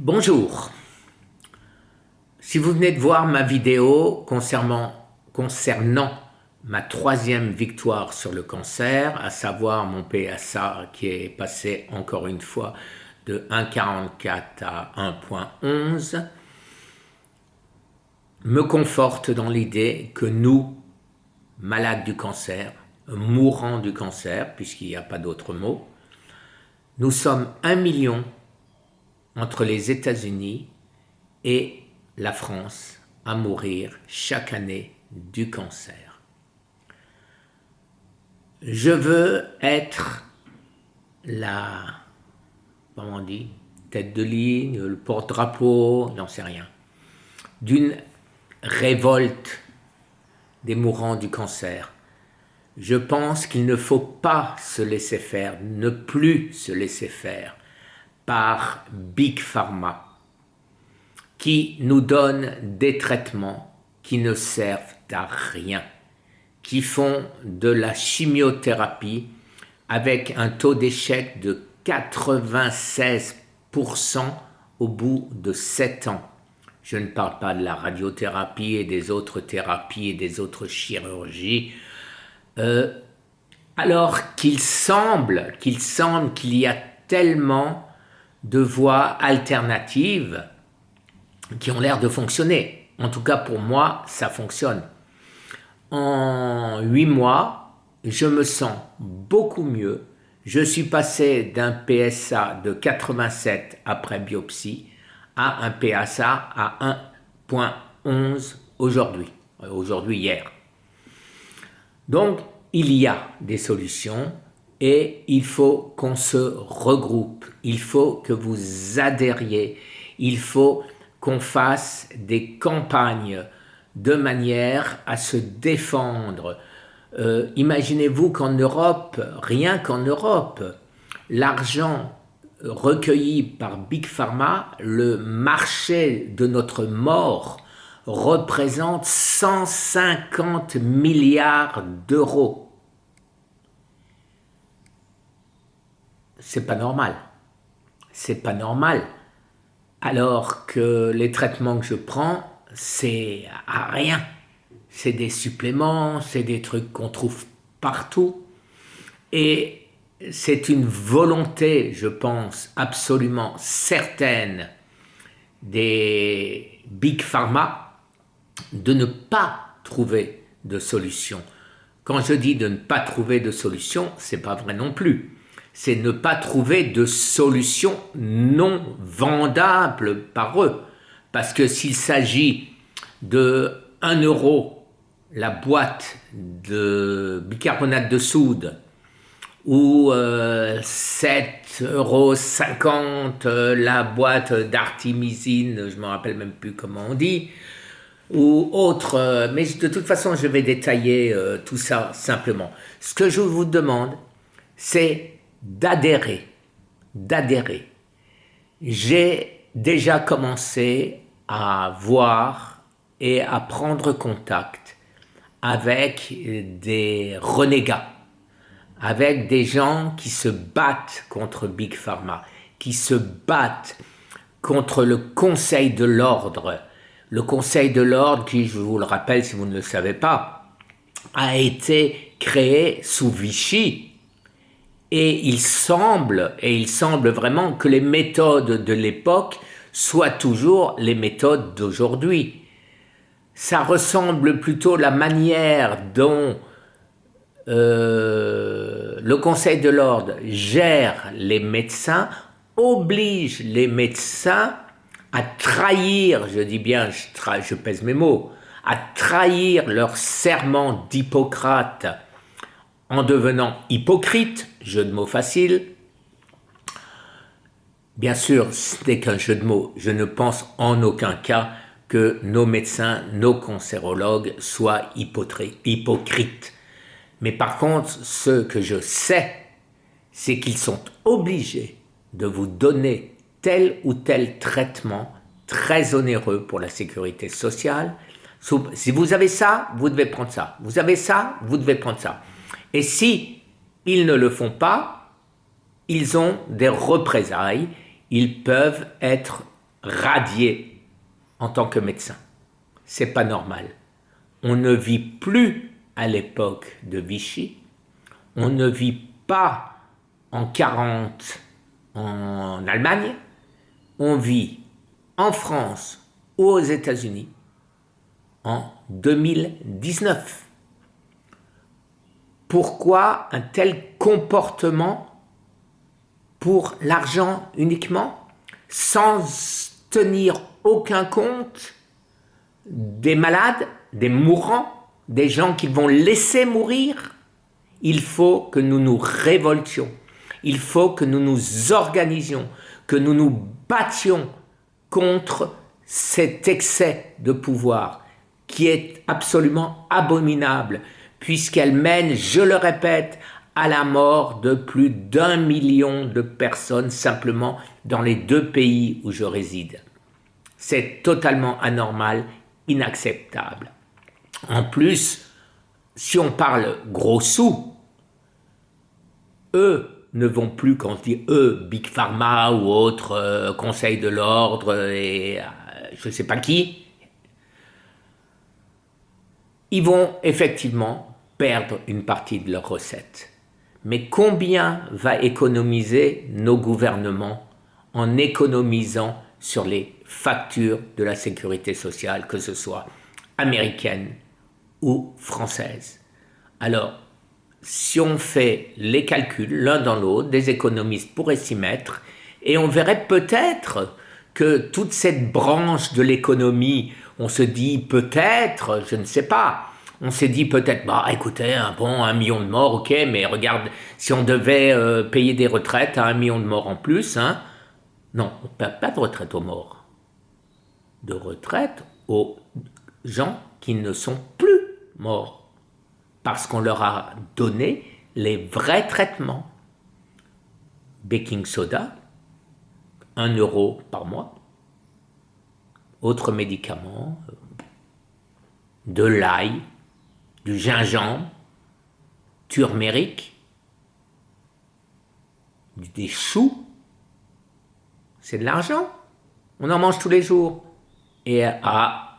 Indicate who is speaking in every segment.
Speaker 1: Bonjour, si vous venez de voir ma vidéo concernant ma troisième victoire sur le cancer, à savoir mon PSA qui est passé encore une fois de 1,44 à 1,11, me conforte dans l'idée que nous, malades du cancer, mourants du cancer, puisqu'il n'y a pas d'autre mot, nous sommes 1 million entre les États-Unis et la France à mourir chaque année du cancer. Je veux être comment on dit, tête de ligne, le porte-drapeau, j'en sais rien, d'une révolte des mourants du cancer. Je pense qu'il ne faut pas se laisser faire, ne plus se laisser faire par Big Pharma, qui nous donne des traitements qui ne servent à rien, qui font de la chimiothérapie avec un taux d'échec de 96% au bout de 7 ans. Je ne parle pas de la radiothérapie et des autres thérapies et des autres chirurgies, alors qu'il semble qu'il y a tellement de voies alternatives qui ont l'air de fonctionner. En tout cas, pour moi, ça fonctionne. En 8 mois, je me sens beaucoup mieux. Je suis passé d'un PSA de 87 après biopsie à un PSA à 1,11 hier. Donc, il y a des solutions et il faut qu'on se regroupe. Il faut que vous adhériez. Il faut qu'on fasse des campagnes de manière à se défendre. Imaginez-vous qu'en Europe, rien qu'en Europe, l'argent recueilli par Big Pharma, le marché de notre mort, représente 150 milliards d'euros. C'est pas normal. C'est pas normal. Alors que les traitements que je prends, c'est à rien. C'est des suppléments, c'est des trucs qu'on trouve partout. Et c'est une volonté, je pense, absolument certaine des Big Pharma de ne pas trouver de solution. Quand je dis de ne pas trouver de solution, c'est pas vrai non plus. C'est ne pas trouver de solution non vendable par eux. Parce que s'il s'agit de 1 euro la boîte de bicarbonate de soude ou 7,50 € la boîte d'artémisine, je ne me rappelle même plus comment on dit, ou autre, mais de toute façon je vais détailler tout ça simplement. Ce que je vous demande, c'est d'adhérer. J'ai déjà commencé à voir et à prendre contact avec des renégats, avec des gens qui se battent contre Big Pharma, qui se battent contre le Conseil de l'Ordre. Le Conseil de l'Ordre qui, je vous le rappelle si vous ne le savez pas, a été créé sous Vichy. Et il semble vraiment que les méthodes de l'époque soient toujours les méthodes d'aujourd'hui. Ça ressemble plutôt à la manière dont le Conseil de l'Ordre gère les médecins, oblige les médecins à trahir, je dis bien, je pèse mes mots, à trahir leur serment d'Hippocrate en devenant hypocrite, jeu de mots facile. Bien sûr, ce n'est qu'un jeu de mots. Je ne pense en aucun cas que nos médecins, nos cancérologues soient hypocrites. Mais par contre, ce que je sais, c'est qu'ils sont obligés de vous donner tel ou tel traitement très onéreux pour la sécurité sociale. Si vous avez ça, vous devez prendre ça. Vous avez ça, vous devez prendre ça. Et si ils ne le font pas, ils ont des représailles, ils peuvent être radiés en tant que médecin. C'est pas normal. On ne vit plus à l'époque de Vichy. On ne vit pas en 40 en Allemagne. On vit en France ou aux États-Unis en 2019. Pourquoi un tel comportement pour l'argent uniquement, sans tenir aucun compte des malades, des mourants, des gens qu'ils vont laisser mourir? Il faut que nous nous révoltions, il faut que nous nous organisions, que nous nous battions contre cet excès de pouvoir qui est absolument abominable, puisqu'elle mène, je le répète, à la mort de plus d'1 million de personnes simplement dans les 2 pays où je réside. C'est totalement anormal, inacceptable. En plus, si on parle gros sous, eux ne vont plus, quand on dit eux, Big Pharma ou autres, Conseil de l'Ordre et je ne sais pas qui, ils vont effectivement perdre une partie de leurs recettes. Mais combien va économiser nos gouvernements en économisant sur les factures de la sécurité sociale, que ce soit américaine ou française? Alors, si on fait les calculs l'un dans l'autre, des économistes pourraient s'y mettre, et on verrait peut-être que toute cette branche de l'économie, on se dit peut-être, je ne sais pas, on s'est dit peut-être, bah écoutez, 1 million de morts, ok, mais regarde, si on devait payer des retraites à 1 million de morts en plus, hein, non, on ne paie pas de retraite aux morts, de retraite aux gens qui ne sont plus morts, parce qu'on leur a donné les vrais traitements. Baking soda, 1 euro par mois, autres médicaments, de l'ail, du gingembre, turméric, des choux, c'est de l'argent. On en mange tous les jours. Et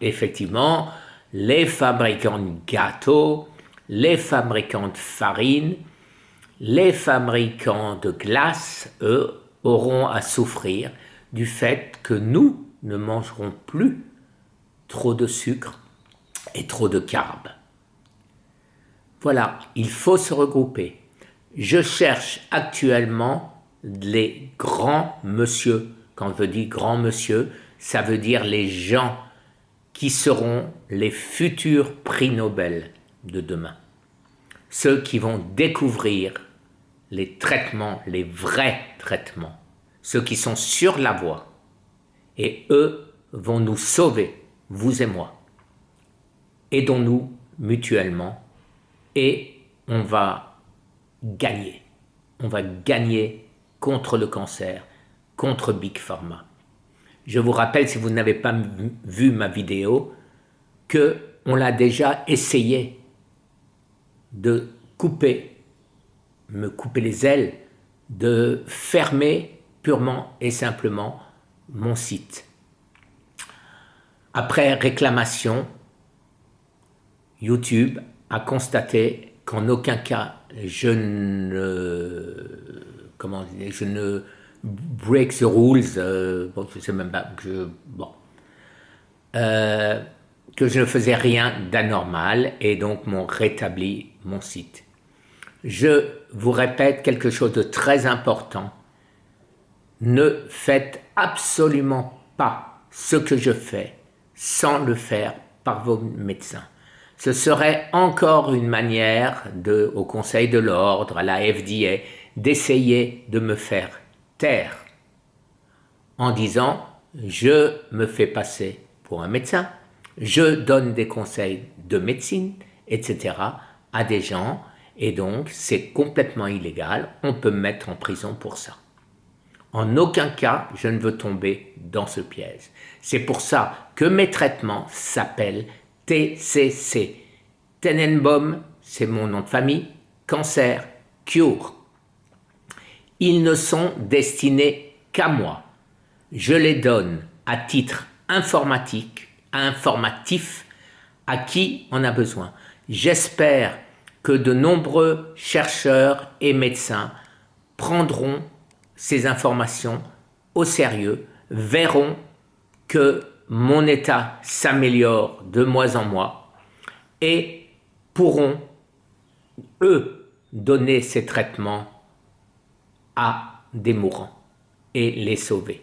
Speaker 1: effectivement, les fabricants de gâteaux, les fabricants de farine, les fabricants de glace, eux, auront à souffrir du fait que nous ne mangerons plus trop de sucre et trop de carbs. Voilà, il faut se regrouper. Je cherche actuellement les grands monsieur. Quand je dis grands monsieur, ça veut dire les gens qui seront les futurs prix Nobel de demain. Ceux qui vont découvrir les traitements, les vrais traitements, ceux qui sont sur la voie. Et eux vont nous sauver, vous et moi. Aidons-nous mutuellement et on va gagner. On va gagner contre le cancer, contre Big Pharma. Je vous rappelle, si vous n'avez pas vu ma vidéo, qu'on l'a déjà essayé de me couper les ailes, de fermer purement et simplement mon site. Après réclamation, YouTube a constaté qu'en aucun cas je ne break the rules, je sais même pas, que je ne faisais rien d'anormal et donc m'ont rétabli mon site. Je vous répète quelque chose de très important. Ne faites absolument pas ce que je fais sans le faire par vos médecins. Ce serait encore une manière au Conseil de l'Ordre, à la FDA, d'essayer de me faire taire en disant « je me fais passer pour un médecin, je donne des conseils de médecine, etc. à des gens et donc c'est complètement illégal, on peut me mettre en prison pour ça. » En aucun cas, je ne veux tomber dans ce piège. C'est pour ça que mes traitements s'appellent TCC. Tenenbaum, c'est mon nom de famille, Cancer Cure. Ils ne sont destinés qu'à moi. Je les donne à titre informatif à qui en a besoin. J'espère que de nombreux chercheurs et médecins prendront ces informations au sérieux, verront que mon état s'améliore de mois en mois et pourront, eux, donner ces traitements à des mourants et les sauver.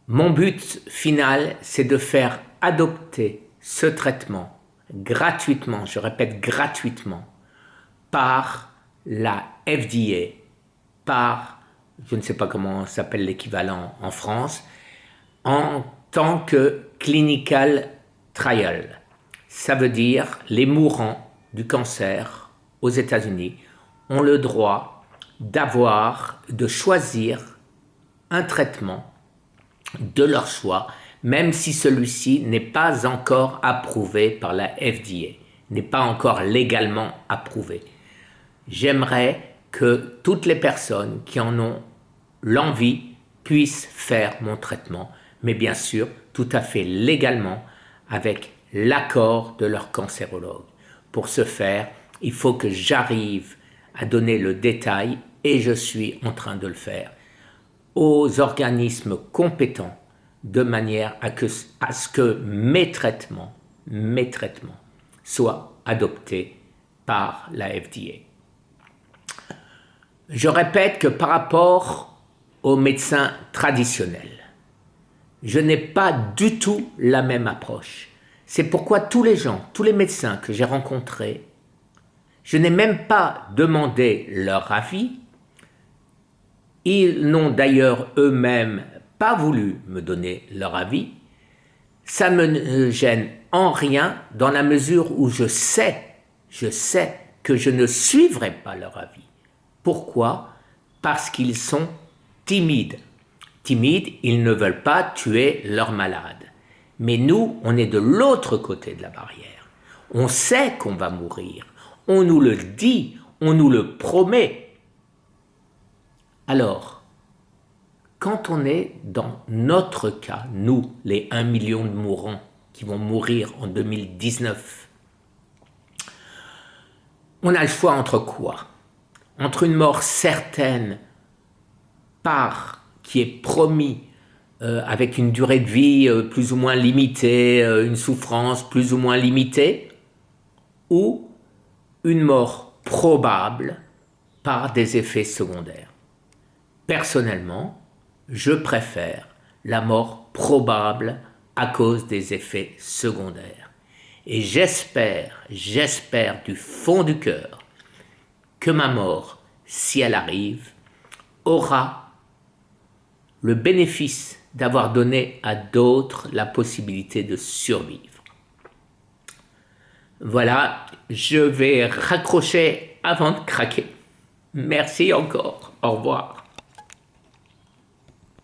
Speaker 1: Mon but final, c'est de faire adopter ce traitement gratuitement, je répète gratuitement, par la FDA, par, je ne sais pas comment s'appelle l'équivalent en France, en tant que clinical trial. Ça veut dire les mourants du cancer aux États-Unis ont le droit de choisir un traitement de leur choix, même si celui-ci n'est pas encore approuvé par la FDA, n'est pas encore légalement approuvé. J'aimerais que toutes les personnes qui en ont l'envie puissent faire mon traitement, mais bien sûr, tout à fait légalement, avec l'accord de leur cancérologue. Pour ce faire, il faut que j'arrive à donner le détail, et je suis en train de le faire, aux organismes compétents, de manière à ce que mes traitements soient adoptés par la FDA. Je répète que par rapport aux médecins traditionnels, je n'ai pas du tout la même approche. C'est pourquoi tous les médecins que j'ai rencontrés, je n'ai même pas demandé leur avis. Ils n'ont d'ailleurs eux-mêmes pas voulu me donner leur avis. Ça ne me gêne en rien dans la mesure où je sais que je ne suivrai pas leur avis. Pourquoi? Parce qu'ils sont timides. Timides, ils ne veulent pas tuer leurs malades. Mais nous, on est de l'autre côté de la barrière. On sait qu'on va mourir. On nous le dit, on nous le promet. Alors, quand on est dans notre cas, nous, les 1 million de mourants qui vont mourir en 2019, on a le choix entre quoi? Entre une mort certaine qui est promis avec une durée de vie plus ou moins limitée, une souffrance plus ou moins limitée, ou une mort probable par des effets secondaires. Personnellement, je préfère la mort probable à cause des effets secondaires. Et j'espère du fond du cœur que ma mort, si elle arrive, aura le bénéfice d'avoir donné à d'autres la possibilité de survivre. Voilà, je vais raccrocher avant de craquer. Merci encore. Au revoir.